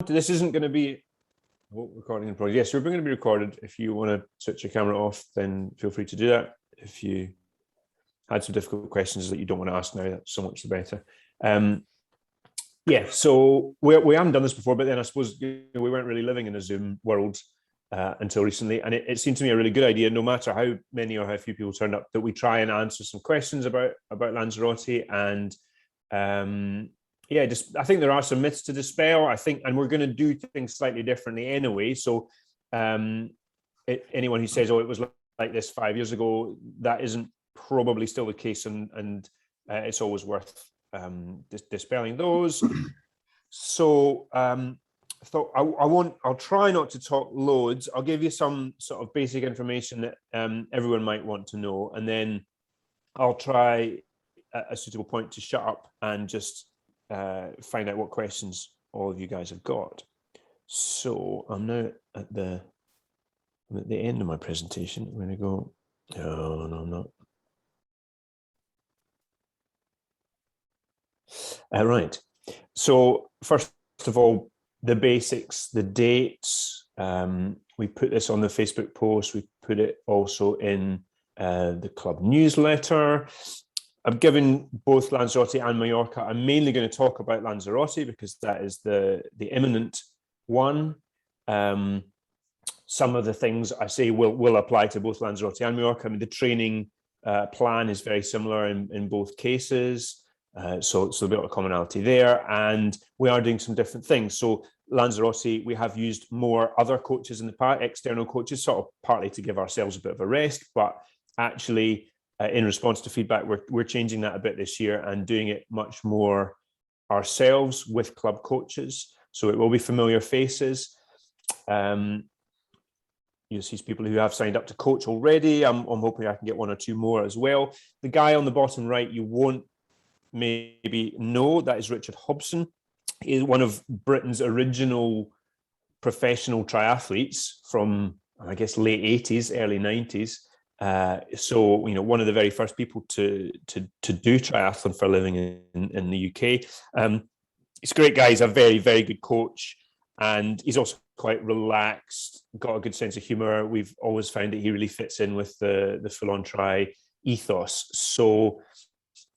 This isn't going to be recording in progress. Yes, we're going to be recorded. If you want to switch your camera off, then feel free to do that. If you had some difficult questions that you don't want to ask now, that's so much the better. Yeah, so we haven't done this before, but then I suppose we weren't really living in a Zoom world until recently, and it seemed to me a really good idea, no matter how many or how few people turned up, that we try and answer some questions about Lanzarote. And yeah, I think there are some myths to dispel, I think, and we're going to do things slightly differently anyway. So anyone who says, oh, it was like this 5 years ago, that isn't probably still the case, and it's always worth dispelling those. So I thought I'll try not to talk loads. I'll give you some sort of basic information that everyone might want to know, and then I'll try at a suitable point to shut up and just find out what questions all of you guys have got. So I'm now at the end of my presentation. I'm going to go. No, I'm not. Right. So first of all, the basics, the dates. We put this on the Facebook post. We put it also in the club newsletter. I've given both Lanzarote and Mallorca. I'm mainly going to talk about Lanzarote because that is the imminent one. Some of the things I say will apply to both Lanzarote and Mallorca. I mean, the training plan is very similar in both cases. So a bit of commonality there, and we are doing some different things. So Lanzarote, we have used more other coaches in the past, external coaches, sort of partly to give ourselves a bit of a rest, but actually in response to feedback, we're changing that a bit this year and doing it much more ourselves with club coaches. So it will be familiar faces. You'll see people who have signed up to coach already. I'm hoping I can get one or two more as well. The guy on the bottom right, you won't maybe know, that is Richard Hobson. He is one of Britain's original professional triathletes from, I guess, late 80s, early 90s. So, one of the very first people to do triathlon for a living in the UK. He's a great guy. He's a very, very good coach. And he's also quite relaxed, got a good sense of humor. We've always found that he really fits in with the full-on tri ethos. So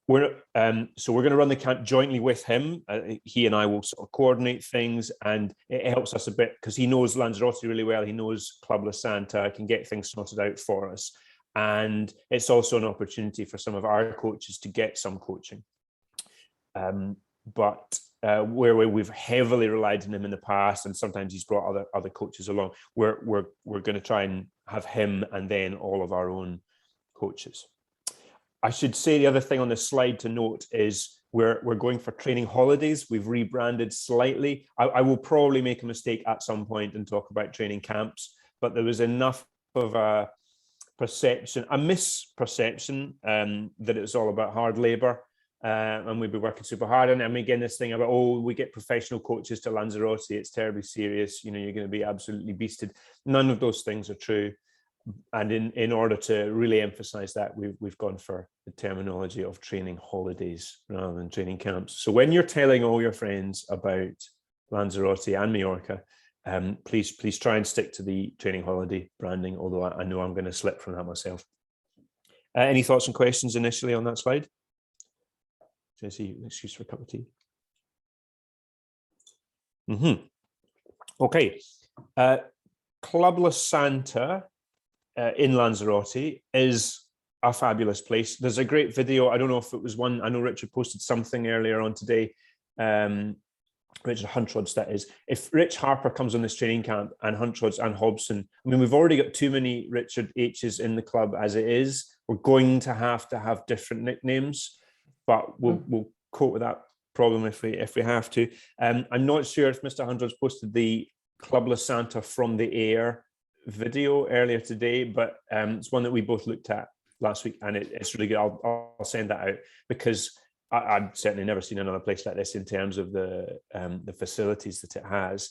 we're going to run the camp jointly with him. He and I will sort of coordinate things, and it helps us a bit because he knows Lanzarote really well. He knows Club La Santa, can get things sorted out for us. And it's also an opportunity for some of our coaches to get some coaching. But where we've heavily relied on him in the past, and sometimes he's brought other coaches along, we're going to try and have him and then all of our own coaches. I should say the other thing on this slide to note is we're going for training holidays. We've rebranded slightly. I will probably make a mistake at some point and talk about training camps, but there was enough of a misperception that it was all about hard labor and we'd be working super hard. And again, this thing about, oh, we get professional coaches to Lanzarote, it's terribly serious, you're going to be absolutely beasted. None of those things are true. And in order to really emphasize that, we've gone for the terminology of training holidays rather than training camps. So when you're telling all your friends about Lanzarote and Mallorca, please try and stick to the training holiday branding, although I know I'm going to slip from that myself. Any thoughts and questions initially on that slide? Jesse, excuse for a cup of tea. Okay. Club La Santa in Lanzarote is a fabulous place. There's a great video. I don't know if it was one. I know Richard posted something earlier on today. Richard Huntrods, that is. If Rich Harper comes on this training camp and Huntrods and Hobson, I mean, we've already got too many Richard H's in the club as it is. We're going to have different nicknames, but we'll cope with that problem if we have to. I'm not sure if Mr. Huntrods posted the Club La Santa from the air video earlier today, but it's one that we both looked at last week, and it's really good. I'll send that out because I've certainly never seen another place like this in terms of the facilities that it has.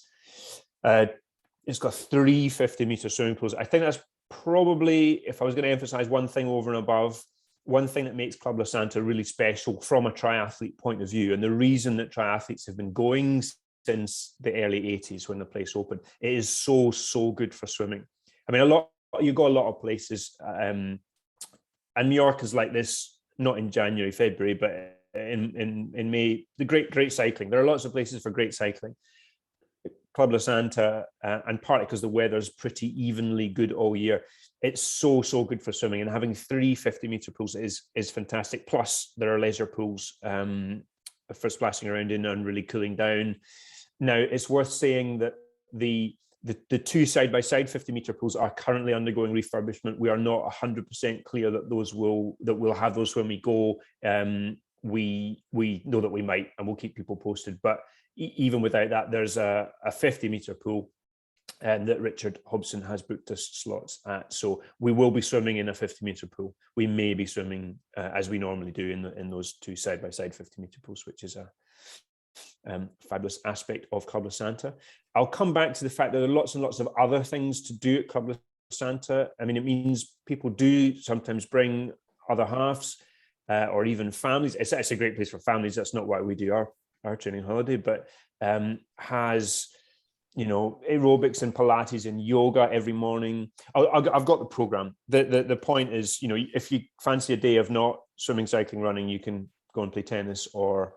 It's got 3 50-meter swimming pools. I think that's probably, if I was going to emphasize one thing over and above, one thing that makes Club La Santa really special from a triathlete point of view, and the reason that triathletes have been going since the early 80s when the place opened. It is so good for swimming. I mean, you got a lot of places, and New York is like this, not in January, February, but in May. The great cycling. There are lots of places for great cycling. Club La Santa, and partly because the weather's pretty evenly good all year, it's so good for swimming. And having 3 50-meter pools is fantastic. Plus, there are leisure pools for splashing around in and really cooling down. Now, it's worth saying that the 2 side-by-side 50-meter pools are currently undergoing refurbishment. We are not 100% clear that we'll have those when we go. We know that we might, and we'll keep people posted. But even without that, there's a 50-meter pool that Richard Hobson has booked us slots at. So we will be swimming in a 50-meter pool. We may be swimming as we normally do in those 2 side-by-side 50-meter pools, which is a fabulous aspect of Club La Santa. I'll come back to the fact that there are lots and lots of other things to do at Club La Santa. I mean, it means people do sometimes bring other halves or even families. It's a great place for families. That's not why we do our training holiday, but has, aerobics and Pilates and yoga every morning. I've got the program. The point is, if you fancy a day of not swimming, cycling, running, you can go and play tennis or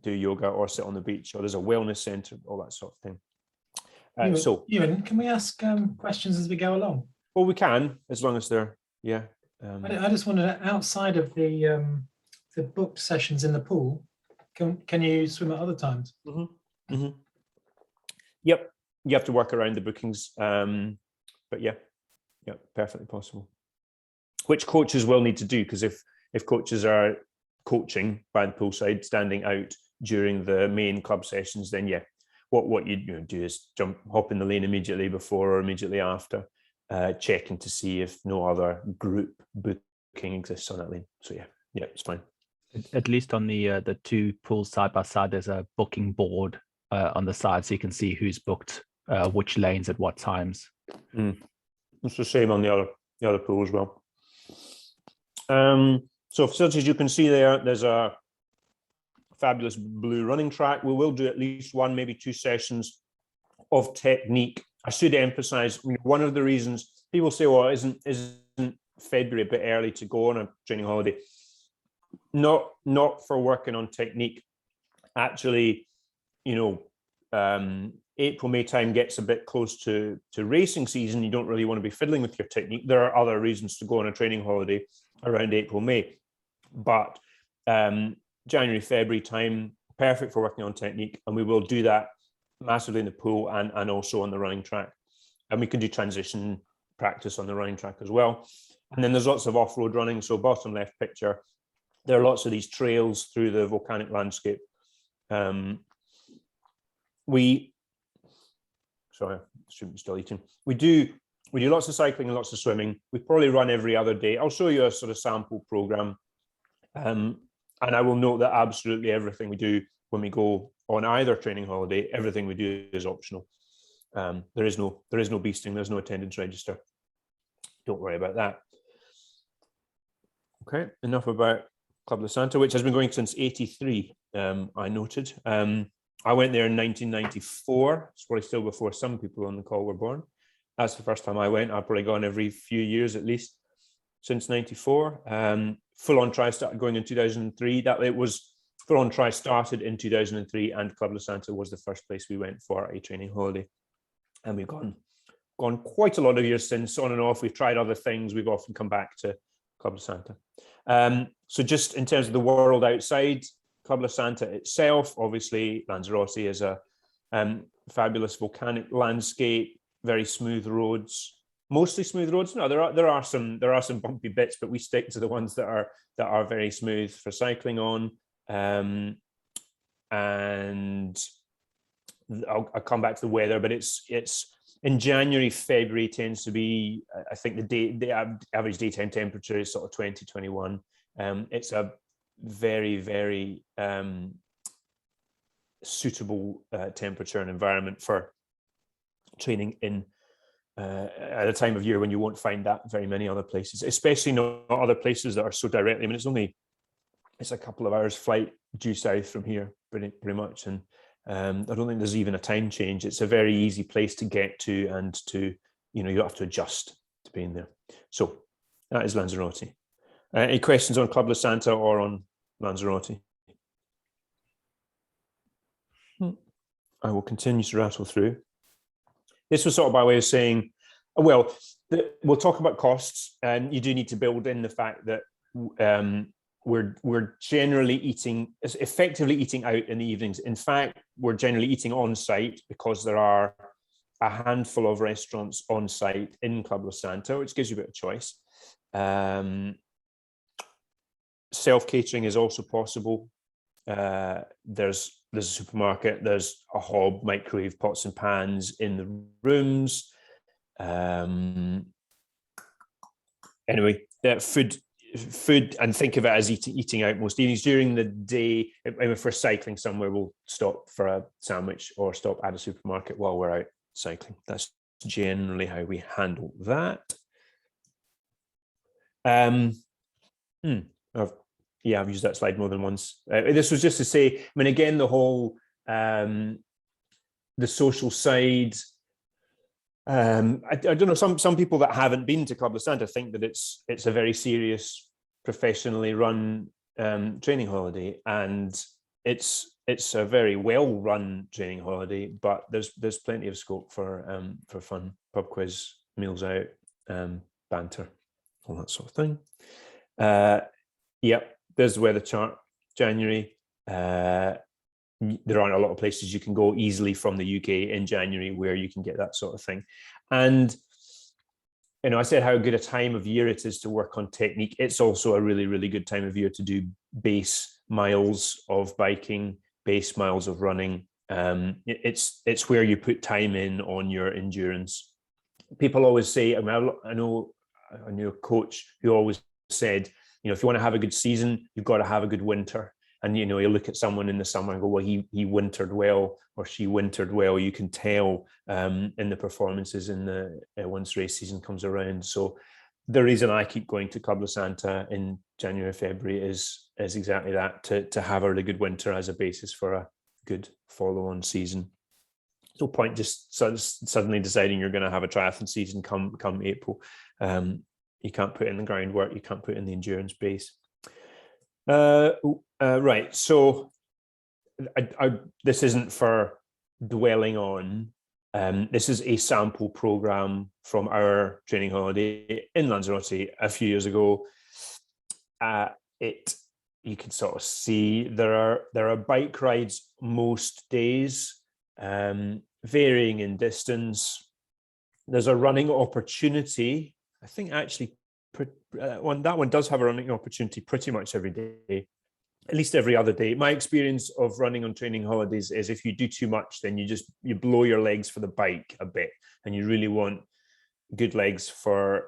do yoga or sit on the beach, or there's a wellness center, all that sort of thing. Euan, can we ask questions as we go along? Well, we can, as long as they're, yeah. I just wondered, outside of the booked sessions in the pool, can you swim at other times? Mm-hmm. Mm-hmm. Yep, you have to work around the bookings, but yeah, perfectly possible. Which coaches will need to do, because if coaches are coaching by the poolside, standing out during the main club sessions, then yeah, what you do is hop in the lane immediately before or immediately after, checking to see if no other group booking exists on that lane. So yeah, it's fine. At least on the 2 pools side by side, there's a booking board on the side, so you can see who's booked which lanes at what times. It's the same on the other pool as well. So facilities, you can see there's a fabulous blue running track. We will do at least 1, maybe 2 sessions of technique. I should emphasize, one of the reasons people say, well, isn't February a bit early to go on a training holiday? Not for working on technique. Actually, April, May time gets a bit close to racing season. You don't really want to be fiddling with your technique. There are other reasons to go on a training holiday around April, May. But January, February time, perfect for working on technique. And we will do that massively in the pool and also on the running track. And we can do transition practice on the running track as well. And then there's lots of off-road running. So bottom left picture, there are lots of these trails through the volcanic landscape. Sorry, I shouldn't be still eating. We do lots of cycling and lots of swimming. We probably run every other day. I'll show you a sort of sample program. And I will note that absolutely everything we do when we go on either training holiday, everything we do is optional. There is no beasting, there's no attendance register. Don't worry about that. Okay, enough about Club La Santa, which has been going since '83, I noted. I went there in 1994. It's probably still before some people on the call were born. That's the first time I went. I've probably gone every few years at least since '94. Full on Try started going in 2003. Full on Try started in 2003, and Club La Santa was the first place we went for a training holiday. And we've gone quite a lot of years since, on and off. We've tried other things. We've often come back to Club La Santa. So just in terms of the world outside Club La Santa itself, obviously Lanzarote is a fabulous volcanic landscape, very smooth roads, mostly smooth roads. No, there are some bumpy bits, but we stick to the ones that are very smooth for cycling on. And I'll come back to the weather, but it's in January, February tends to be, I think the average daytime temperature is sort of 20, 21. It's a very, very suitable temperature and environment for training in at a time of year when you won't find that very many other places, especially not other places that are so directly. I mean, it's a couple of hours flight due south from here, pretty much, and I don't think there's even a time change. It's a very easy place to get to, and to, you don't have to adjust to being there. So that is Lanzarote. Any questions on Club La Santa or on Lanzarote? I will continue to rattle through. This was sort of by way of saying, well, we'll talk about costs, and you do need to build in the fact that we're generally effectively eating out in the evenings. In fact, we're generally eating on site because there are a handful of restaurants on site in Club La Santa, which gives you a bit of choice. Self-catering is also possible. There's a supermarket, there's a hob, microwave, pots and pans in the rooms. Anyway, food, and think of it as eating out most evenings. During the day, if we're cycling somewhere, we'll stop for a sandwich or stop at a supermarket while we're out cycling. That's generally how we handle that. I've used that slide more than once. This was just to say, I mean, again, the whole the social side. I don't know. Some people that haven't been to Club La Santa think that it's a very serious, professionally run training holiday, and it's a very well run training holiday. But there's plenty of scope for fun, pub quiz, meals out, banter, all that sort of thing. Yep, there's the weather chart. January. There aren't a lot of places you can go easily from the UK in January where you can get that sort of thing. And, I said how good a time of year it is to work on technique. It's also a really, really good time of year to do base miles of biking, base miles of running. It's where you put time in on your endurance. People always say, I know a coach who always said, if you want to have a good season, you've got to have a good winter. And, you look at someone in the summer and go, well, he wintered well, or she wintered well. You can tell in the performances in the once race season comes around. So the reason I keep going to Club La Santa in January, February is exactly that, to have a really good winter as a basis for a good follow-on season. No point just suddenly deciding you're going to have a triathlon season come April. You can't put in the groundwork, you can't put in the endurance base. Right, so this isn't for dwelling on. This is a sample program from our training holiday in Lanzarote a few years ago. You can sort of see there are bike rides most days, varying in distance. There's a running opportunity. I think actually that one does have a running opportunity pretty much every day, at least every other day. My experience of running on training holidays is if you do too much, then you blow your legs for the bike a bit, and you really want good legs for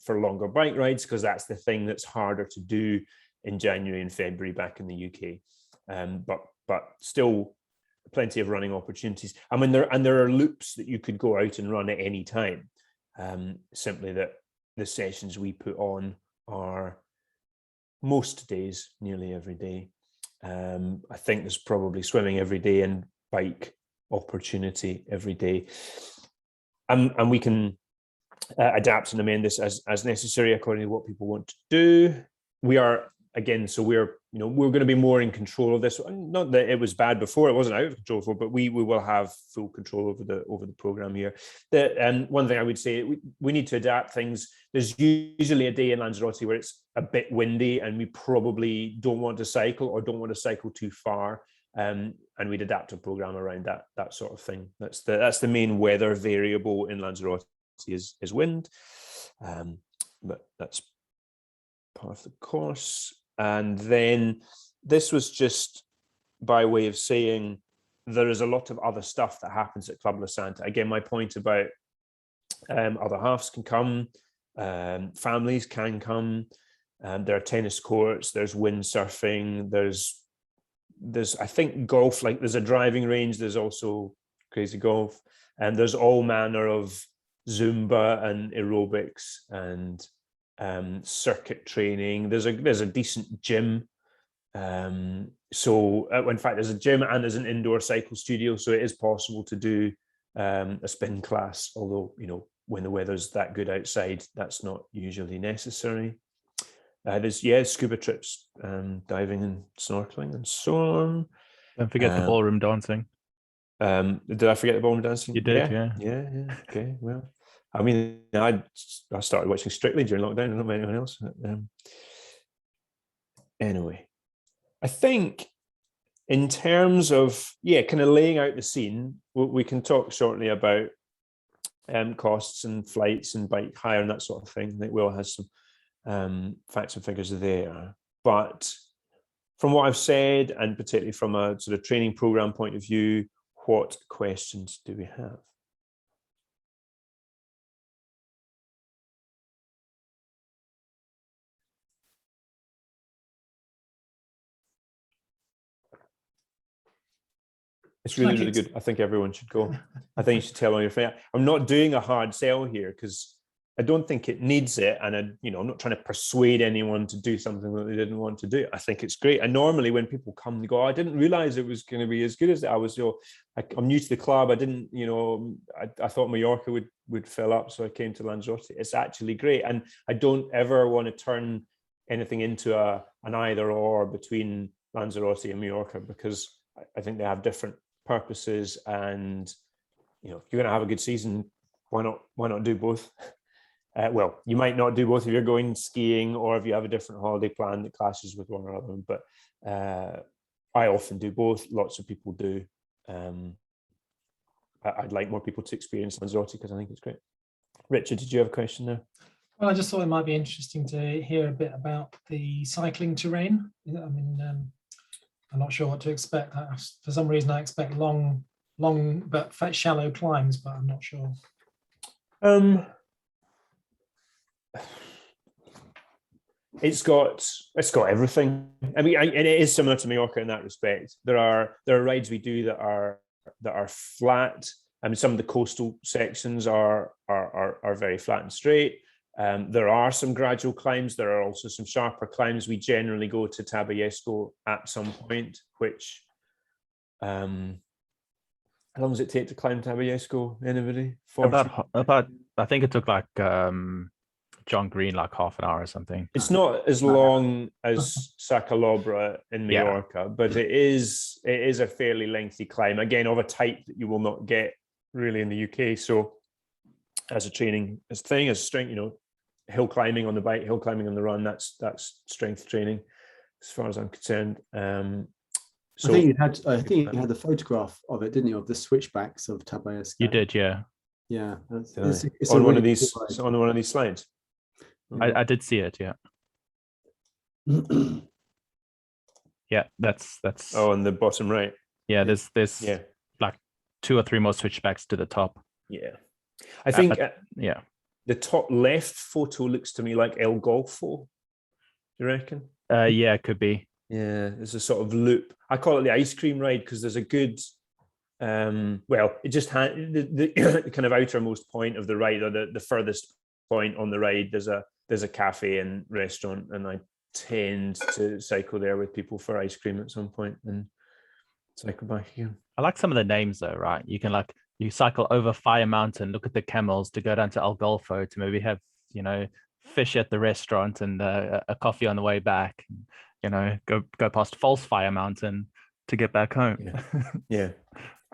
longer bike rides, because that's the thing that's harder to do in January and February back in the UK. But still plenty of running opportunities. I mean, there are loops that you could go out and run at any time. Simply that the sessions we put on are most days, nearly every day. I think there's probably swimming every day and bike opportunity every day. And we can adapt and amend this as necessary according to what people want to do. We are, again, so we're going to be more in control of this. Not that it was bad before, it wasn't out of control before, but we will have full control over the program here. One thing I would say, we need to adapt things. There's usually a day in Lanzarote where it's a bit windy and we probably don't want to cycle or don't want to cycle too far. And we'd adapt a program around that sort of thing. That's the main weather variable in Lanzarote is wind. But that's part of the course. And then this was just by way of saying there is a lot of other stuff that happens at Club La Santa. Again, my point about other halves can come, families can come. There are tennis courts, there's windsurfing, there's I think golf, like there's a driving range, there's also crazy golf, and there's all manner of Zumba and aerobics and circuit training. There's a decent gym. So in fact, there's a gym and there's an indoor cycle studio, so it is possible to do a spin class, although, you know, when the weather's that good outside, that's not usually necessary. There's scuba trips, diving and snorkeling and so on. Don't forget the ballroom dancing. Did I forget the ballroom dancing? You did, yeah. Okay, well, I mean, I started watching Strictly during lockdown. I don't know about anyone else. Anyway, I think in terms of kind of laying out the scene, we can talk shortly about costs and flights and bike hire and that sort of thing. I think Will has some facts and figures there. But from what I've said, and particularly from a sort of training program point of view, what questions do we have? It's really, really good. I think everyone should go. I think you should tell all your friends. I'm not doing a hard sell here because I don't think it needs it. And I'm not trying to persuade anyone to do something that they didn't want to do. I think it's great. And normally when people come, they go, I didn't realize it was going to be as good as I was. I'm new to the club. I didn't, I thought Mallorca would fill up. So I came to Lanzarote. It's actually great. And I don't ever want to turn anything into an either or between Lanzarote and Mallorca, because I think they have different purposes, and if you're going to have a good season, why not do both? Well, you might not do both if you're going skiing or if you have a different holiday plan that clashes with one another, but I often do both. Lots of people do. I'd like more people to experience Lanzarote because I think it's great. Richard, did you have a question there? Well, I just thought it might be interesting to hear a bit about the cycling terrain. I mean, I'm not sure what to expect. For some reason, I expect long but shallow climbs, but I'm not sure. It's got everything. I mean, and it is similar to Mallorca in that respect. There are rides we do that are flat. I mean, some of the coastal sections are very flat and straight. There are some gradual climbs. There are also some sharper climbs. We generally go to Tabayas at some point, which how long does it take to climb Tabayas? Anybody? 40? About I think it took like John Green like half an hour or something. It's not as long as Sacalobra in Mallorca, but it is a fairly lengthy climb, again of a type that you will not get really in the UK. So as a training as strength, hill climbing on the bike, hill climbing on the run, that's strength training as far as I'm concerned. So I think you had the photograph of it, didn't you, of the switchbacks of Tabayas? You did, yeah. Yeah. It's on one of these slides. I did see it, yeah. Yeah, that's on the bottom right. Yeah, there's like 2 or 3 more switchbacks to the top. Yeah. I think yeah. The top left photo looks to me like El Golfo. Do you reckon? Yeah, it could be. Yeah, there's a sort of loop. I call it the ice cream ride because there's a good, it just the kind of outermost point of the ride, or the furthest point on the ride. There's a cafe and restaurant, and I tend to cycle there with people for ice cream at some point and cycle back again. I like some of the names though, right? You can you cycle over Fire Mountain, look at the camels, to go down to El Golfo to maybe have, fish at the restaurant and a coffee on the way back. Go past False Fire Mountain to get back home. Yeah.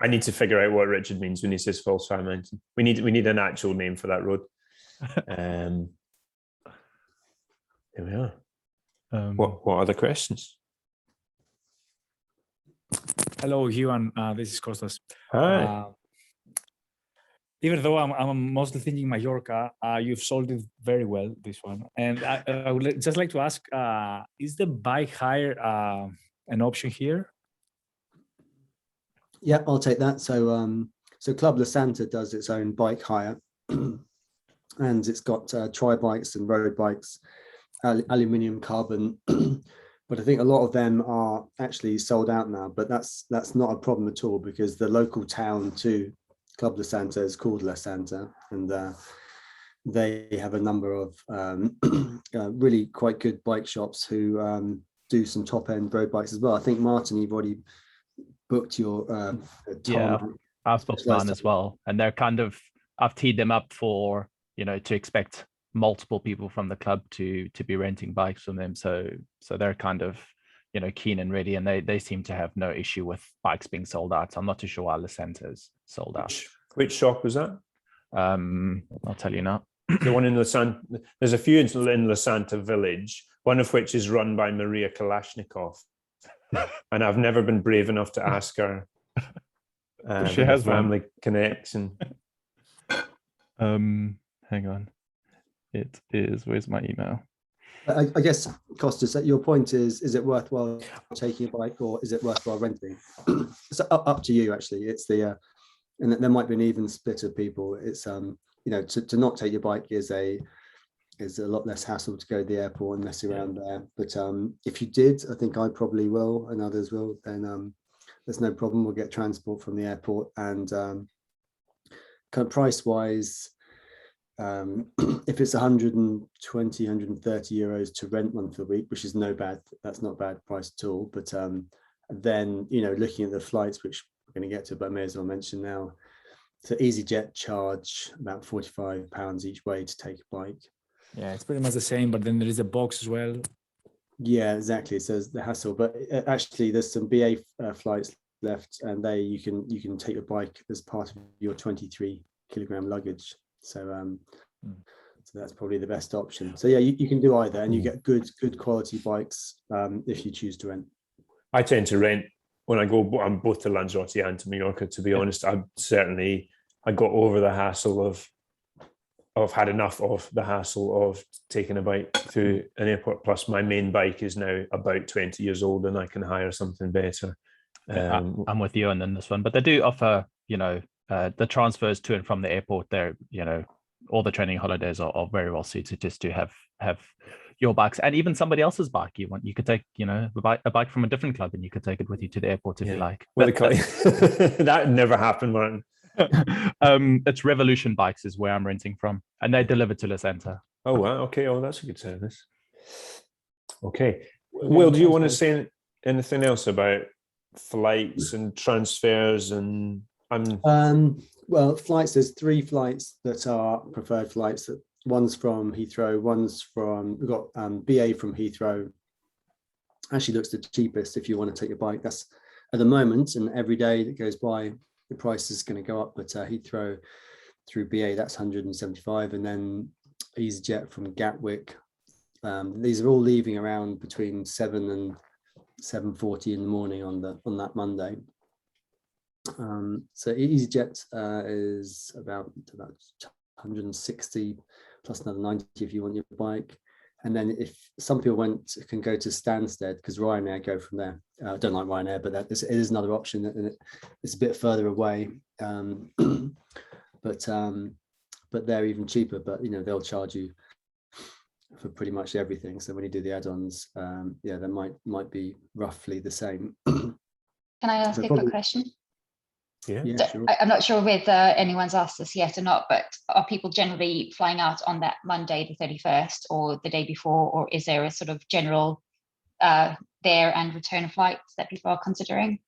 I need to figure out what Richard means when he says False Fire Mountain. We need an actual name for that road. There we are. What other questions? Hello, Euan. This is Kostas. Hi. Even though I'm mostly thinking Mallorca, you've sold it very well, this one. And I would just like to ask, is the bike hire an option here? Yeah, I'll take that. So Club La Santa does its own bike hire, and it's got tri-bikes and road bikes, aluminium, carbon. But I think a lot of them are actually sold out now, but that's not a problem at all, because the local town to Club La Santa is called La Santa, and they have a number of really quite good bike shops who do some top end road bikes as well. I think Martin, you've already booked your Yeah, I've booked mine as well, and they're kind of, I've teed them up for, you know, to expect multiple people from the club to be renting bikes from them. So they're kind of, you know, keen and ready, and they seem to have no issue with bikes being sold out. I'm not too sure why La Santa's sold out. Which shop was that? I'll tell you now. The one in La Santa. There's a few in La Santa village, one of which is run by Maria Kalashnikov. And I've never been brave enough to ask her. She has family connection. Hang on. It is, where's my email? I guess, Costas, your point is it worthwhile taking a bike or is it worthwhile renting? It's up to you, actually. It's the, and there might be an even split of people. It's, you know, to not take your bike is a lot less hassle to go to the airport and mess around there. But if you did, I think I probably will and others will, then there's no problem. We'll get transport from the airport, and kind of price wise, if it's 120, 130 euros to rent one for the week, which is that's not bad price at all. But then, you know, looking at the flights, which we're going to get to, but I may as well mention now. So EasyJet charge about £45 each way to take a bike. Yeah, it's pretty much the same, but then there is a box as well. Yeah, exactly. So there's the hassle, but actually there's some BA flights left, and you can take your bike as part of your 23-kilogram luggage. So so that's probably the best option. So yeah, you can do either, and you get good quality bikes if you choose to rent. I tend to rent when I go. I'm both to Lanzarote and to Mallorca. To be honest, I got over the hassle of had enough of the hassle of taking a bike through an airport. Plus, my main bike is now about 20 years old, and I can hire something better. I'm with you on this one, but they do offer, you know, the transfers to and from the airport. They're, you know, all the training holidays are very well suited just to have your bikes, and even somebody else's bike. You could take, you know, a bike from a different club, and you could take it with you to the airport if you like. That never happened, Martin. It's Revolution Bikes is where I'm renting from, and they deliver to La Santa. Oh wow, okay. Oh, that's a good service. Okay, Will, do you want to say anything else about flights and transfers? And well, flights, there's 3 flights that are preferred flights. One's from Heathrow, we've got BA from Heathrow. Actually looks the cheapest if you want to take your bike. That's at the moment, and every day that goes by, the price is going to go up. But Heathrow through BA, that's 175, and then EasyJet from Gatwick. These are all leaving around between 7 and 7:40 in the morning on that Monday. So EasyJet is about 160 plus another 90 if you want your bike. And then if some people can go to Stansted, because Ryanair go from there. I don't like Ryanair, but it is another option, and it's a bit further away. But they're even cheaper. But you know, they'll charge you for pretty much everything. So when you do the add-ons, yeah, they might be roughly the same. Can I ask a quick question? Yeah, So, sure. I'm not sure whether anyone's asked this yet or not, but are people generally flying out on that Monday, the 31st, or the day before, or is there a sort of general there and return flights that people are considering?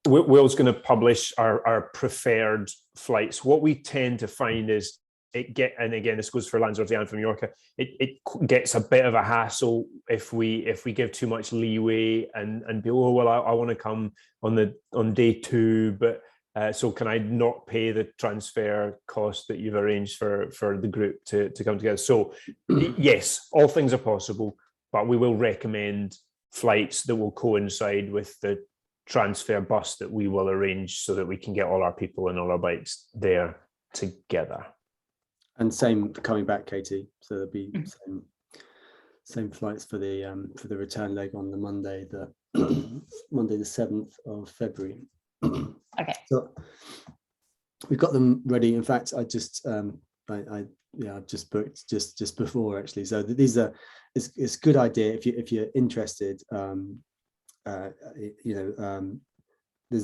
Will's going to publish our preferred flights. What we tend to find is and again, this goes for Lanzarote and for Mallorca, it gets a bit of a hassle if we give too much leeway and be, oh well, I want to come on day 2, but so can I not pay the transfer cost that you've arranged for the group to come together? So yes, all things are possible, but we will recommend flights that will coincide with the transfer bus that we will arrange so that we can get all our people and all our bikes there together. And same coming back, Katie. So there'll be same flights for the return leg on the Monday, the 7th of February. Okay. So we've got them ready. In fact, I just I've just booked just before actually. So these are it's a good idea if you're interested. There's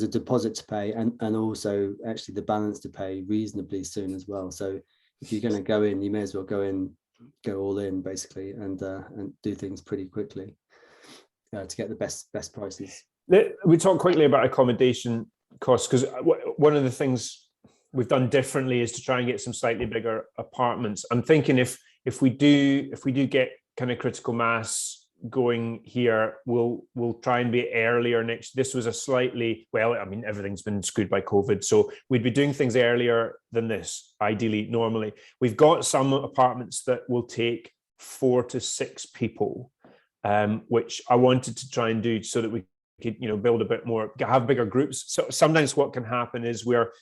a deposit to pay and also actually the balance to pay reasonably soon as well. So if you're going to go in, you may as well go all in basically and do things pretty quickly. to get the best prices. We talk quickly about accommodation costs, because one of the things we've done differently is to try and get some slightly bigger apartments. I'm thinking if we do get kind of critical mass going here, we'll try and be earlier next. This was a slightly, well, I mean, everything's been screwed by COVID, so we'd be doing things earlier than this, ideally, normally. We've got some apartments that will take 4 to 6 people, which I wanted to try and do so that we could, build a bit more, have bigger groups. So sometimes what can happen is we're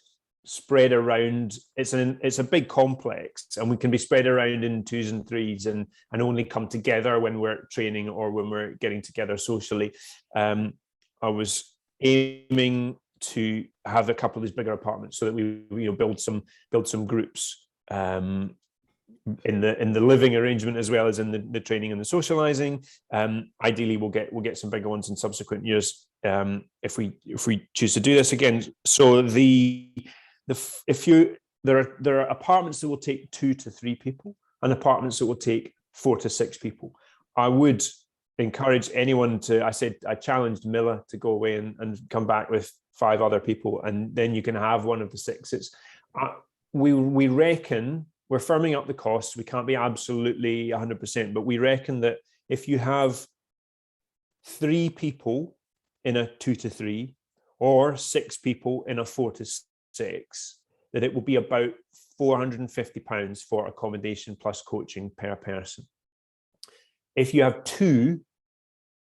spread around. It's a big complex, and we can be spread around in 2s and 3s and only come together when we're training or when we're getting together socially. I was aiming to have a couple of these bigger apartments so that we build some groups in the living arrangement as well as in the training and the socializing. Ideally, we'll get some bigger ones in subsequent years if we choose to do this again. So there are apartments that will take 2 to 3 people and apartments that will take 4 to 6 people. I would encourage anyone I challenged Miller to go away and come back with 5 other people, and then you can have one of the 6s. We reckon, we're firming up the costs. We can't be absolutely 100%, but we reckon that if you have 3 people in a 2 to 3 or 6 people in a 4 to 6, that it will be about £450 for accommodation plus coaching per person. If you have 2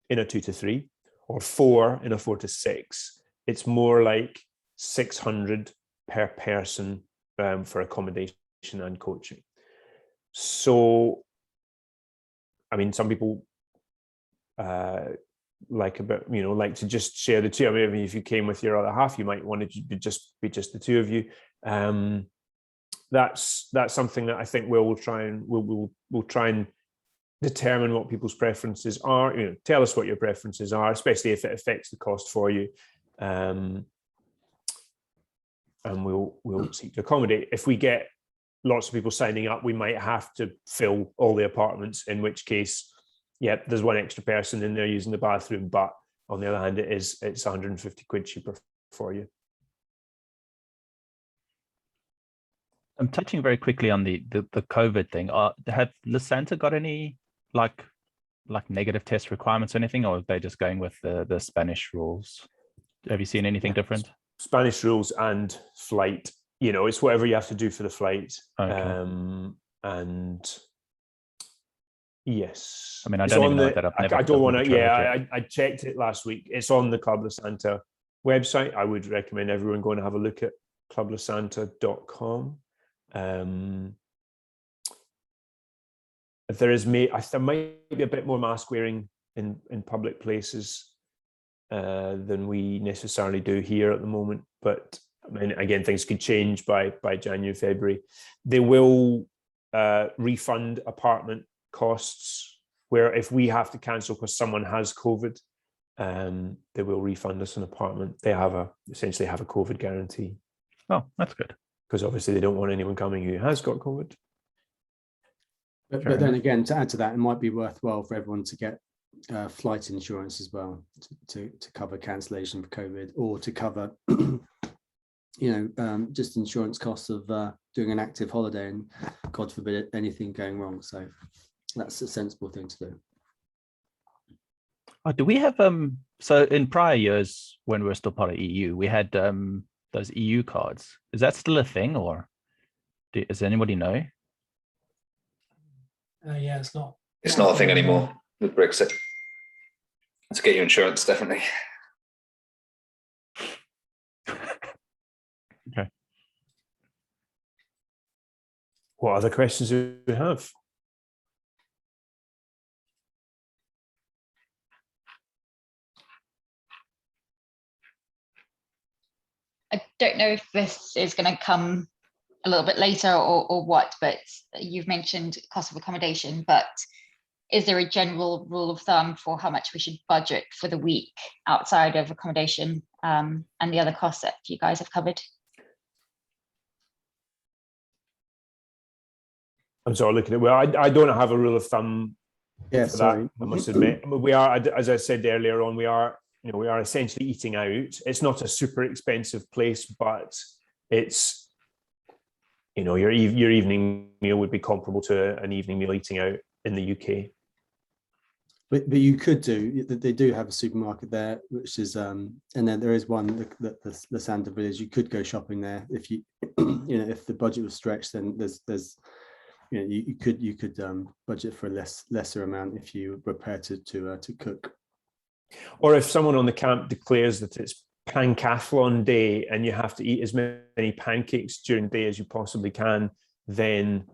in a 2 to 3 or 4 in a 4 to 6, it's more like 600 per person for accommodation and coaching. So, I mean, some people like to just share the 2. I mean, if you came with your other half, you might want it to be just the 2 of you. That's something that I think we'll try and determine what people's preferences are. Tell us what your preferences are, especially if it affects the cost for you. And we'll seek to accommodate. If we get lots of people signing up, we might have to fill all the apartments, in which case, yeah, there's one extra person in there using the bathroom, but on the other hand, it's 150 quid cheaper for you. I'm touching very quickly on the COVID thing. Have Lasanta got any like negative test requirements or anything, or are they just going with the Spanish rules? Have you seen anything different? Spanish rules and flight. It's whatever you have to do for the flight. Okay. And yes, I mean, I don't even know that. I don't want to. Yeah, I checked it last week. It's on the Club Lasanta website. I would recommend everyone go and have a look at clublasanta.com. There might be a bit more mask wearing in public places than we necessarily do here at the moment, but I mean, again, things could change by January, February. They will refund apartment costs, where if we have to cancel because someone has COVID, they will refund us an apartment. They essentially have a COVID guarantee. Oh, that's good. Because obviously they don't want anyone coming who has got COVID. But then again, to add to that, it might be worthwhile for everyone to get flight insurance as well to cover cancellation for COVID, or to cover just insurance costs of doing an active holiday and God forbid anything going wrong. So that's a sensible thing to do. Oh, do we have so in prior years when we were still part of EU, we had those EU cards. Is that still a thing, or does anybody know? Yeah, it's not. It's not a thing anymore with Brexit. To get you insurance, definitely. Okay. What other questions do we have? I don't know if this is going to come a little bit later or what, but you've mentioned cost of accommodation, but is there a general rule of thumb for how much we should budget for the week outside of accommodation and the other costs that you guys have covered? I'm sorry, looking at, well, I don't have a rule of thumb Yeah, for sorry. that, I must admit. We are, as I said earlier on, we are essentially eating out. It's not a super expensive place, but it's, your evening meal would be comparable to an evening meal eating out in the UK. But you could do. They do have a supermarket there, which is and then there is one, the Santa Village. You could go shopping there if you, if the budget was stretched. Then there's you could budget for a lesser amount if you were prepared to cook. Or if someone on the camp declares that it's pancathlon day and you have to eat as many pancakes during the day as you possibly can, then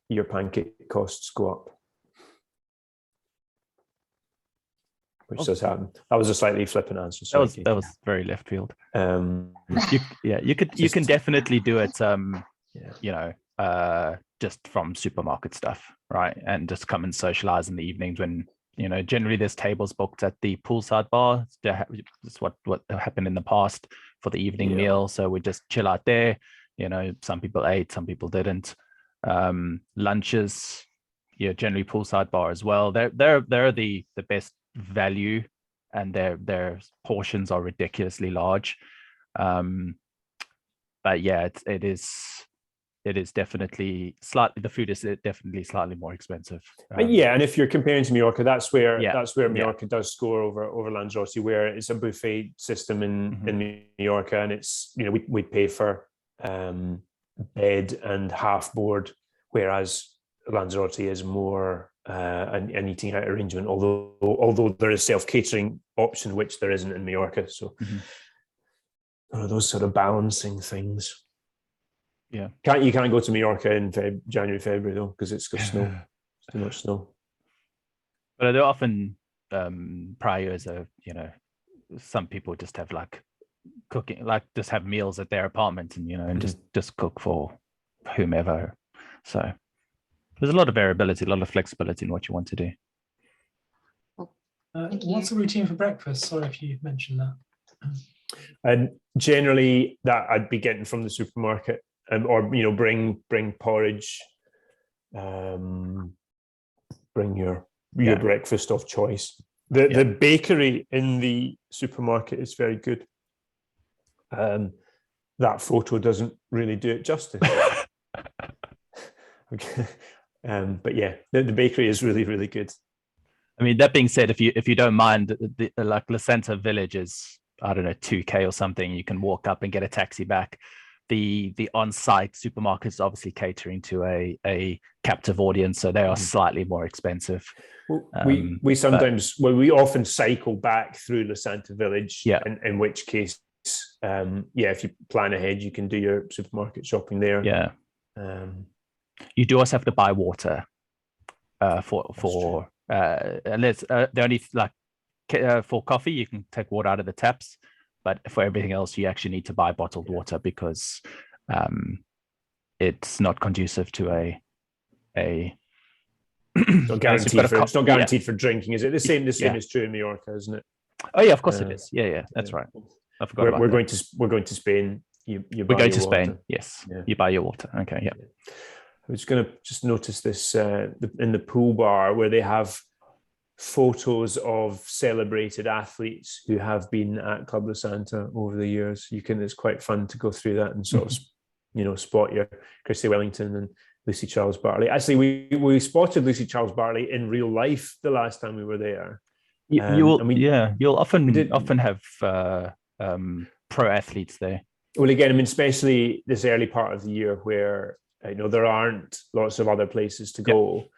your pancake costs go up. Which does happen. That was a slightly flippant answer. Sorry, That was very left field. Um, You can definitely do it. Just from supermarket stuff, right? And just come and socialize in the evenings when generally there's tables booked at the poolside bar. That's what happened in the past for the evening meal. So we just chill out there. Some people ate, some people didn't. Lunches, generally poolside bar as well. They're the best value, and their portions are ridiculously large. But yeah, it is definitely the food is definitely slightly more expensive. And if you're comparing to Mallorca, that's where Mallorca does score over Lanzarote, where it's a buffet system in Mallorca, and it's we pay for bed and half board, whereas Lanzarote is more an eating out arrangement, although there is self-catering option, which there isn't in Mallorca. So those sort of balancing things. Yeah, you can't go to Mallorca in January, February though, because it's got snow. It's too much snow. But there are often prior years of some people just have cooking, just have meals at their apartment, and and just cook for whomever. So there's a lot of variability, a lot of flexibility in what you want to do. What's the routine for breakfast? Sorry if you mentioned that. And generally, that I'd be getting from the supermarket, or bring porridge, bring your breakfast of choice. The bakery in the supermarket is very good. That photo doesn't really do it justice. Okay. But yeah, the bakery is really, really good. I mean, that being said, if you don't mind, the La Santa Village is, I don't know, 2K or something. You can walk up and get a taxi back. The on-site supermarkets obviously catering to a captive audience, so they are slightly more expensive. Well, we sometimes we often cycle back through La Santa Village. Yeah. In which case, if you plan ahead, you can do your supermarket shopping there. Yeah. You do also have to buy water for unless they only for coffee you can take water out of the taps, but for everything else you actually need to buy bottled water because it's not conducive to a it's not guaranteed for drinking, is it? The same is true in Mallorca, isn't it? Oh yeah, of course it is. Yeah, that's right. I forgot about we're going to Spain. We're going to Spain. Yes, you buy your water. Okay, yeah. I was going to just notice this in the pool bar where they have photos of celebrated athletes who have been at Club La Santa over the years. It's quite fun to go through that and sort of, spot your Christy Wellington and Lucy Charles Bartley. Actually, we spotted Lucy Charles Bartley in real life the last time we were there. You'll often have pro athletes there. Well, again, especially this early part of the year where there aren't lots of other places to go.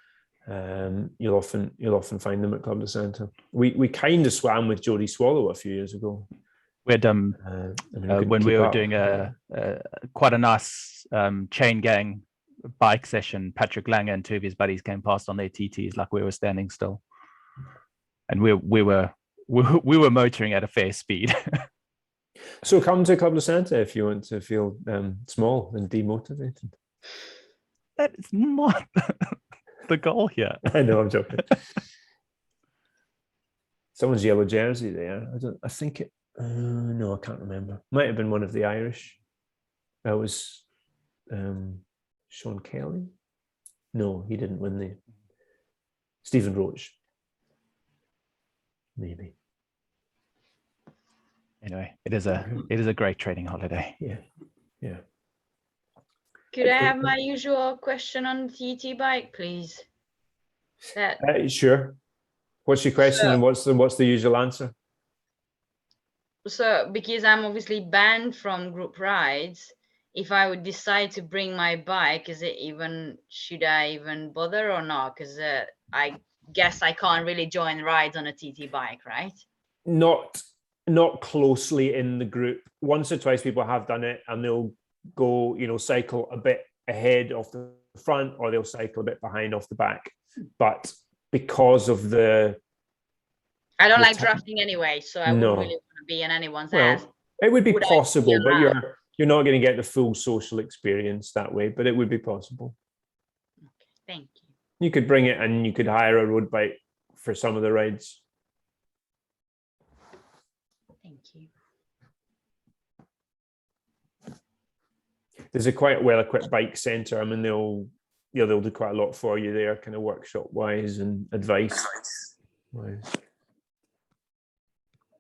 You'll often find them at Club La Santa. We kind of swam with Jodie Swallow a few years ago. We had when we were doing quite a nice chain gang bike session. Patrick Langer and two of his buddies came past on their TTs like we were standing still, and we were motoring at a fair speed. So come to Club La Santa if you want to feel small and demotivated. That is not the goal here. I know, I'm joking. Someone's yellow jersey there. I think it. No, I can't remember. Might have been one of the Irish. That was Sean Kelly. No, he didn't win the Stephen Roach. Maybe. Anyway, it is a great training holiday. Yeah. Could I have my usual question on the TT bike, please? Sure. What's your question, and what's the usual answer? So, because I'm obviously banned from group rides, if I would decide to bring my bike, should I even bother or not? Because I guess I can't really join rides on a TT bike, right? Not closely in the group. Once or twice people have done it, and they'll go, cycle a bit ahead off the front, or they'll cycle a bit behind off the back. But because of I don't like drafting anyway, so I wouldn't really want to be in anyone's ass. It would be Would I possible, be but allowed? you're not going to get the full social experience that way, but it would be possible. Okay, thank you. You could bring it, and you could hire a road bike for some of the rides. Thank you. There's a quite well-equipped bike centre. I mean, they'll do quite a lot for you there, kind of workshop-wise and advice-wise.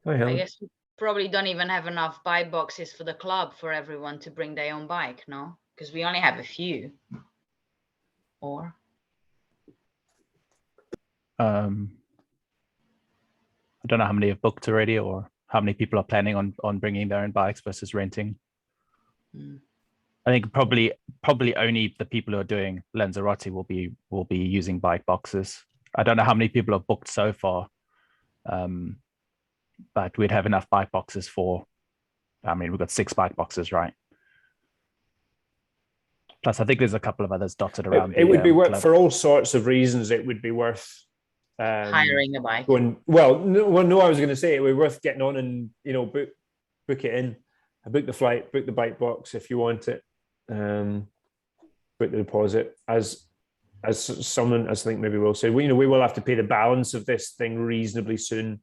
I guess we probably don't even have enough bike boxes for the club for everyone to bring their own bike, no? Because we only have a few. Or? I don't know how many have booked already, or how many people are planning on bringing their own bikes versus renting. I think probably only the people who are doing Lanzarote will be using bike boxes. I don't know how many people have booked so far, but we'd have enough bike boxes for. I mean, we've got 6 bike boxes, right? Plus, I think there's a couple of others dotted around. It would be worth, for all sorts of reasons. It would be worth hiring a bike. I was going to say it would be worth getting on and book it in. Book the flight, book the bike box if you want it. Book the deposit. As someone, I think maybe will say, we will have to pay the balance of this thing reasonably soon.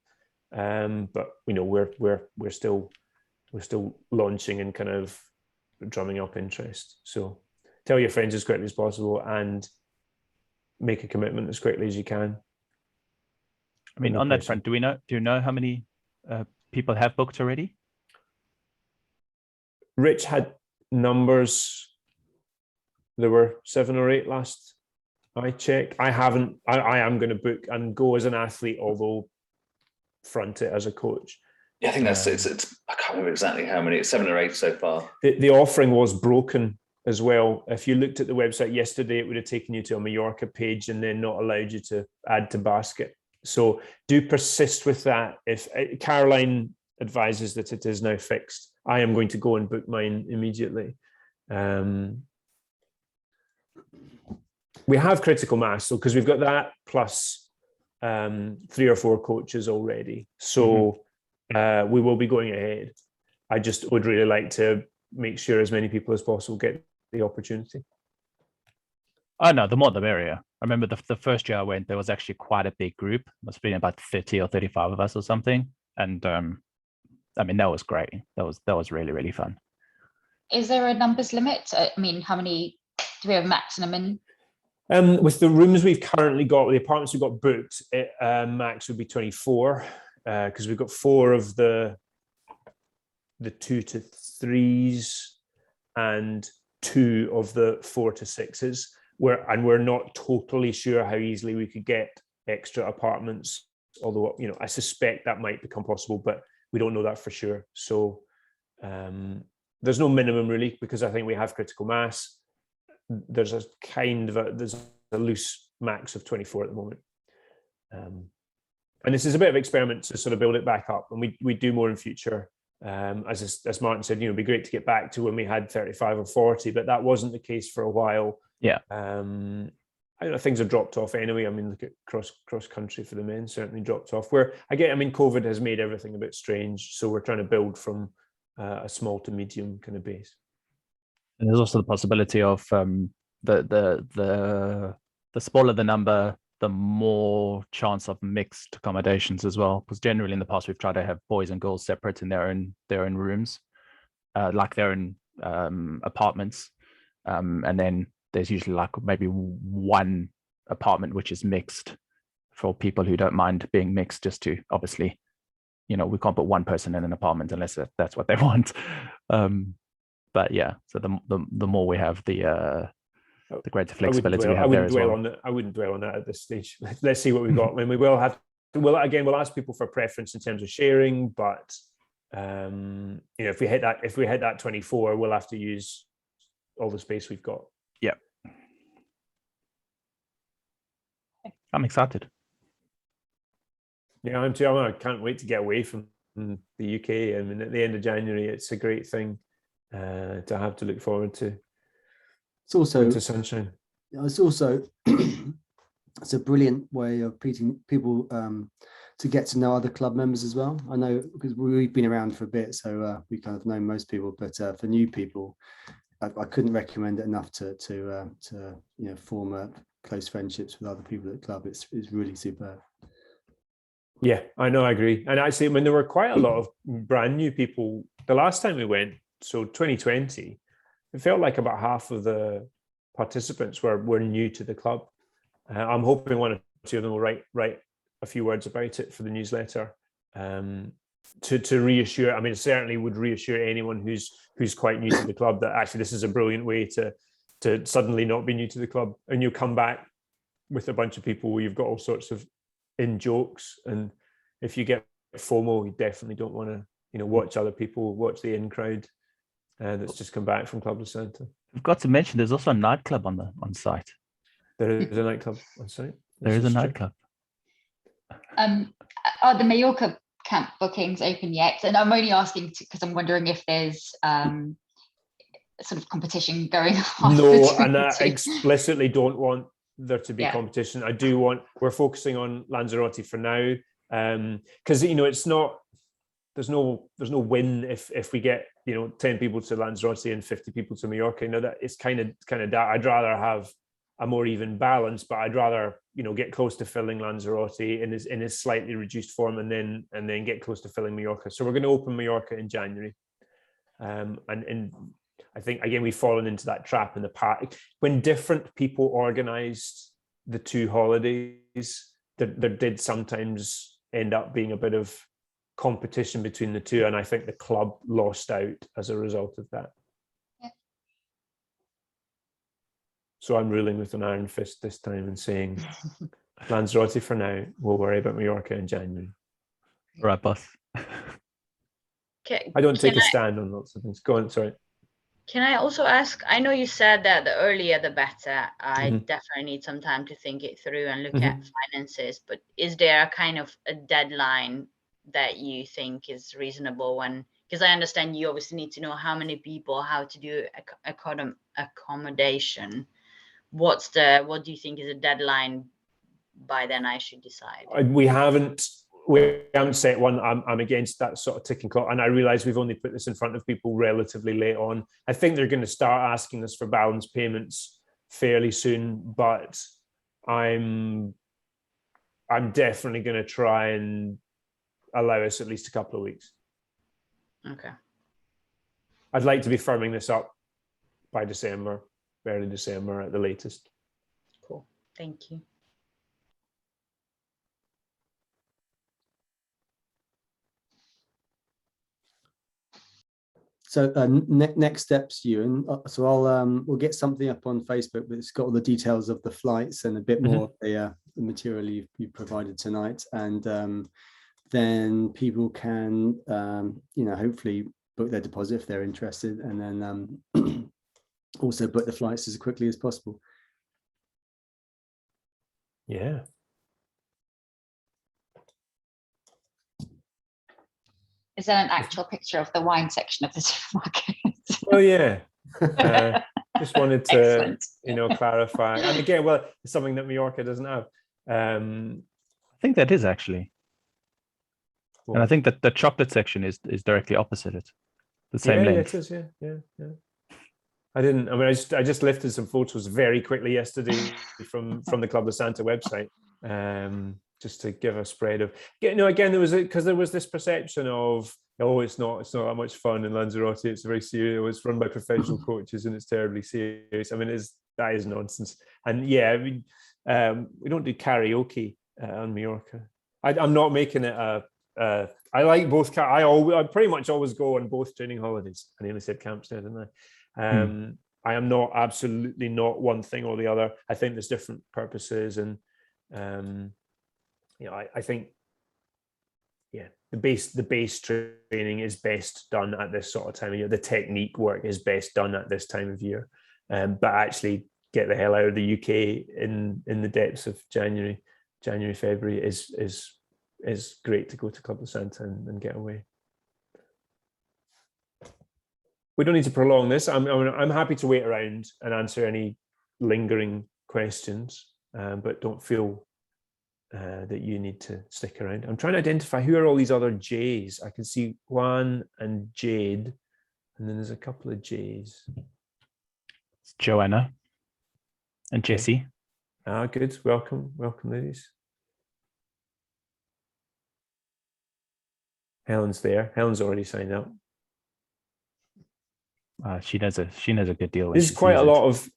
But we're still launching and kind of drumming up interest. So tell your friends as quickly as possible and make a commitment as quickly as you can. I mean, on that front, do you know how many people have booked already? Rich had numbers. There were 7 or 8 last I checked. I haven't. I am going to book and go as an athlete, although front it as a coach. Yeah, I think that's it's. I can't remember exactly how many. It's 7 or 8 so far. The offering was broken as well. If you looked at the website yesterday, it would have taken you to a Mallorca page and then not allowed you to add to basket. So do persist with that. If Caroline advises that it is now fixed, I am going to go and book mine immediately. We have critical mass, so because we've got that plus 3 or 4 coaches already. So we will be going ahead. I just would really like to make sure as many people as possible get the opportunity. Oh no, the more the merrier. I remember the first year I went, there was actually quite a big group. Must have been about 30 or 35 of us or something. And I mean, that was great. That was really, really fun. Is there a numbers limit? I mean, how many do we have a maximum in? With the rooms we've currently got, the apartments we've got booked, max would be 24, because we've got 4 of the 2 to 3s and 2 of the 4 to 6s. We're not totally sure how easily we could get extra apartments, although I suspect that might become possible, but we don't know that for sure. So there's no minimum really, because I think we have critical mass. There's a loose max of 24 at the moment. And this is a bit of experiment to sort of build it back up, and we do more in future. As Martin said, it'd be great to get back to when we had 35 or 40, but that wasn't the case for a while. Yeah. Things have dropped off anyway. I mean, look at cross country for the men, certainly dropped off. COVID has made everything a bit strange, so we're trying to build from a small to medium kind of base. And there's also the possibility of the smaller the number, the more chance of mixed accommodations as well. Because generally in the past we've tried to have boys and girls separate in their own rooms, like their own apartments, and then there's usually like maybe one apartment which is mixed, for people who don't mind being mixed, just to obviously, you know, we can't put one person in an apartment unless that's what they want. But yeah, so the more we have, the greater flexibility we have there as well. I wouldn't dwell on that at this stage. Let's see what we've got. When we will have, we'll ask people for preference in terms of sharing, but you know, if we hit that 24, we'll have to use all the space we've got. Yeah, I'm excited. Yeah, I'm too. I can't wait to get away from the UK. I mean, at the end of January, it's a great thing to have to look forward to. It's also to sunshine. It's also it's a brilliant way of people to get to know other club members as well. I know because we've been around for a bit, so we kind of know most people. But for new people, I couldn't recommend it enough to you know, form close friendships with other people at the club. It's really superb. Yeah, I know, I agree. And actually, I mean, there were quite a lot of brand new people the last time we went. So 2020, it felt like about half of the participants were new to the club. I'm hoping one or two of them will write a few words about it for the newsletter to reassure. I mean, it certainly would reassure anyone who's quite new to the club that actually this is a brilliant way to suddenly not be new to the club, and you'll come back with a bunch of people where you've got all sorts of in jokes, and if you get FOMO, you definitely don't want to, you know, watch other people, watch the in crowd that's just come back from Club de Santa. We've got to mention there's also a nightclub on site. There is a nightclub on site. There is a nightclub. Are the Mallorca camp bookings open yet? And I'm only asking because I'm wondering if there's sort of competition going on. No, and I explicitly don't want there to be competition. We're focusing on Lanzarote for now, because you know, it's not, there's no win if we get, you know, 10 people to Lanzarote and 50 people to Mallorca. You know, that it's kind of that. I'd rather have a more even balance, but I'd rather, you know, get close to filling Lanzarote in his slightly reduced form, and then get close to filling Mallorca. So we're going to open Mallorca in January, and I think again we've fallen into that trap in the past when different people organised the two holidays. There did sometimes end up being a bit of competition between the two, and I think the club lost out as a result of that. Yeah. So I'm ruling with an iron fist this time and saying Lanzarote for now. We'll worry about Mallorca in January. All right, boss. I don't take a stand on lots of things. Go on, sorry. Can I also ask, I know you said that the earlier the better. I definitely need some time to think it through and look at finances, but is there a kind of a deadline that you think is reasonable when, because I understand you obviously need to know how many people, how to do accommodation. What do you think is a deadline by then I should decide? We haven't set one. I'm against that sort of ticking clock, and I realize we've only put this in front of people relatively late on. I think they're going to start asking us for balance payments fairly soon, but I'm definitely going to try and allow us at least a couple of weeks. Okay. I'd like to be firming this up by December, early December at the latest. Cool. Thank you. So next steps, Euan. So we'll get something up on Facebook, but it's got all the details of the flights and a bit more of the material you provided tonight, and then people can you know, hopefully book their deposit if they're interested, and then also book the flights as quickly as possible. Yeah. Is that an actual picture of the wine section of the supermarket? Oh yeah. Just wanted to Excellent. you know, clarify. And again, well, it's something that Mallorca doesn't have. I think that is actually. Cool. And I think that the chocolate section is directly opposite it. The same length. Yeah, it is, yeah. I just lifted some photos very quickly yesterday from the Club de Santa website, just to give a spread of, you know, again, there was this perception of, oh, it's not that much fun in Lanzarote, it's very serious, it's run by professional coaches and it's terribly serious. I mean, that is nonsense. And yeah, I mean, we don't do karaoke on Mallorca. I'm not making it I like both. I pretty much always go on both training holidays. I nearly said camps there, didn't I? I am not absolutely not one thing or the other. I think there's different purposes, and I think the base training is best done at this sort of time of year. The technique work is best done at this time of year, but actually get the hell out of the UK in the depths of January, February is great to go to Club La Santa and get away. We don't need to prolong this. I'm happy to wait around and answer any lingering questions, but don't feel that you need to stick around. I'm trying to identify who are all these other J's. I can see Juan and Jade, and then there's a couple of J's. It's Joanna and Jessie. Good. Welcome, ladies. Helen's there. Helen's already signed up. She knows a good deal. There's quite a lot of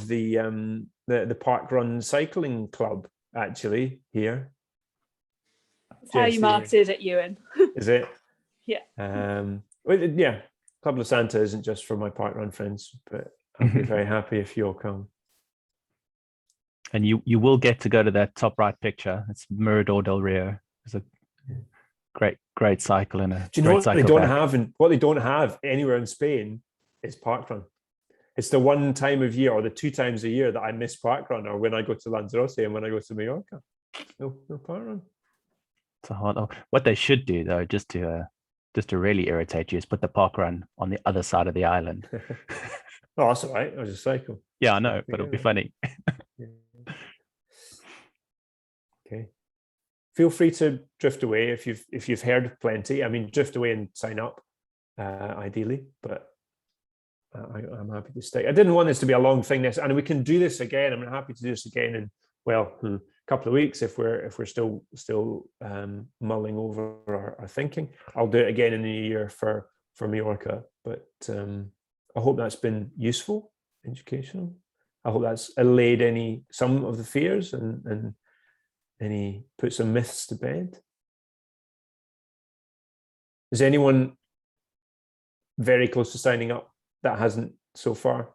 the park run cycling club actually here. How you marketed at Euan. Is it? Yeah. Yeah. Club La Santa isn't just for my park run friends, but I'll be very happy if you'll come. And you will get to go to that top right picture. It's Mirador del Rio. It's a great cycle and a. Do you know what they don't have, and what they don't have anywhere in Spain is parkrun. It's the one time of year or the 2 times a year that I miss parkrun, or when I go to Lanzarote and when I go to Mallorca. No parkrun. It's a hard. What they should do though, just to really irritate you, is put the parkrun on the other side of the island. Oh, that's all right. I'll just cycle. Yeah, I know, but it'll be funny. Okay. Feel free to drift away if you've heard plenty. I mean, drift away and sign up, ideally, but I'm happy to stick. I didn't want this to be a long thing, and we can do this again. I'm happy to do this again in a couple of weeks if we're still mulling over our thinking. I'll do it again in the new year for Mallorca, but I hope that's been useful, educational. I hope that's allayed some of the fears and put some myths to bed. Is anyone very close to signing up that hasn't so far?